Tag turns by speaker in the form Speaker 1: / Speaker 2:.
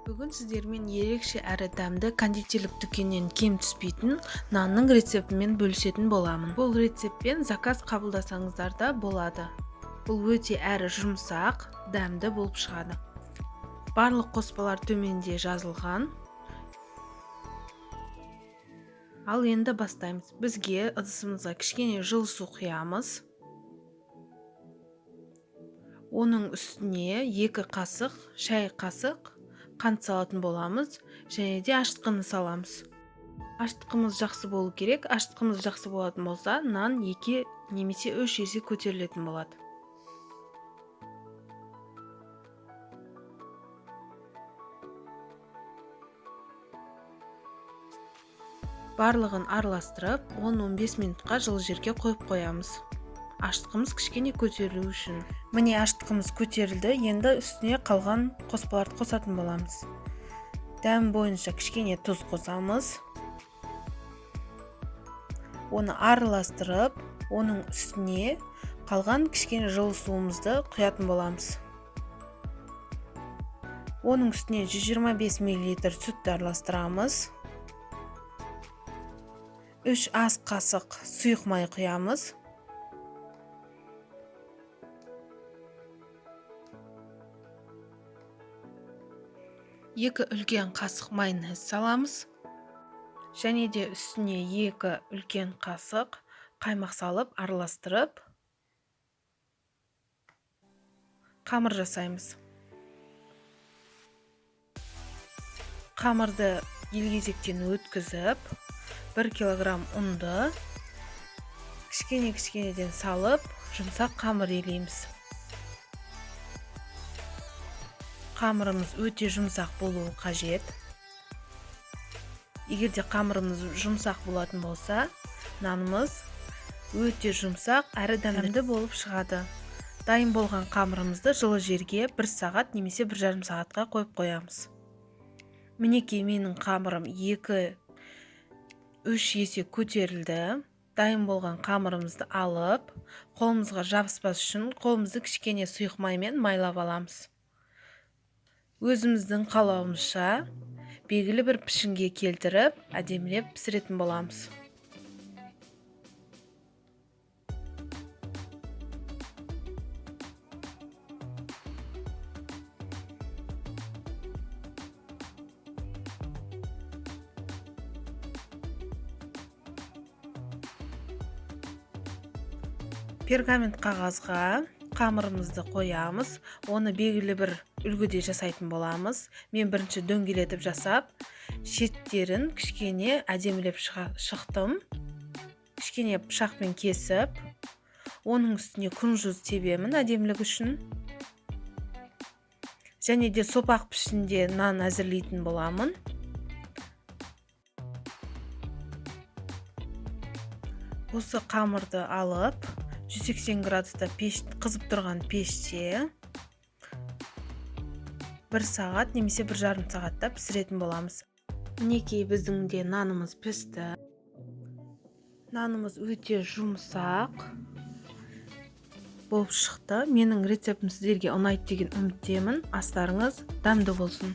Speaker 1: Бүгін сіздермен ерекше әрі дәмді кондитерлік дүкеннен кем түспейтін нанның рецептімен бөлісетін боламын. Бұл рецептпен заказ қабылдасаңыздар да болады. Бұл өте әрі жұмсақ, дәмді болып шығады. Барлық қоспалар төменде жазылған. Ал енді бастаймыз. Бізге ыдысымызға кішкене жылы су құямыз. Оның үстіне 2 қасық, шай қасық қант салатын боламыз, және де ашытқыны саламыз. Ашытқымыз жақсы болу керек. Ашытқымыз жақсы болатын болса, нан 2 немесе 3 есе көтерілетін болады. Барлығын араластырып, 10-15 минутқа жылы жерге қойып қоямыз. Ашытқымыз кішкене көтерілу үшін. Міне ашытқымыз көтерілді, енді үстіне қалған қоспаларды қосатын боламыз. Дәм бойынша кішкене тұз қосамыз. Оны араластырып, оның үстіне қалған кішкене жылы суымызды құятын боламыз. Оның үстіне 125 мл сүтті араластырамыз. 3 ас қасық сұйық май құямыз. 2 үлкен қасық майонез саламыз. Және де үстіне 2 үлкен қасық қаймақ салып араластырып қамыр жасаймыз. Қамырды елгезектен өткізіп, 1 кг ұнды кішкенеден салып, жұмсақ қамыр елейміз. Қамырымыз өте жұмсақ болуы қажет. Егерде қамырымыз жұмсақ болатын болса, нанымыз өте жұмсақ әрі дәмді болып шығады. Дайын болған қамырымызды жылы жерге 1 сағат немесе 1,5 сағатқа қойып қоямыз. Мінекей менің қамырым 2-3 есе көтерілді. Дайын болған қамырымызды алып, қолымызға жабыспас үшін қолымызды кішкене сұйық маймен майлап аламыз. Өзіміздің қалауымызша белгілі бір пішінге келтіріп, әдемілеп пісіретін боламыз. Пергамент қағазға қамырымызды қоямыз. Оны белгілі бір үлгіде жасайтын боламыз. Мен бірінші дөңгелетіп жасап, шеттерін кішкене әдемілеп шықтым. Кішкене пышақпен кесіп, оның үстіне күнжіз себемін әдемілік үшін. Және де сопақ пішінде нан әзірлейтін боламын. Осы қамырды алып, 180 градуста қызып тұрған пеште 1 сағат немесе 1,5 сағатта пісіретін боламыз. Мінекей біздің де нанымыз пісті. Нанымыз өте жұмсақ болып шықты. Менің рецептім сіздерге ұнайды деген үміттемін. Астарыңыз дәмді болсын.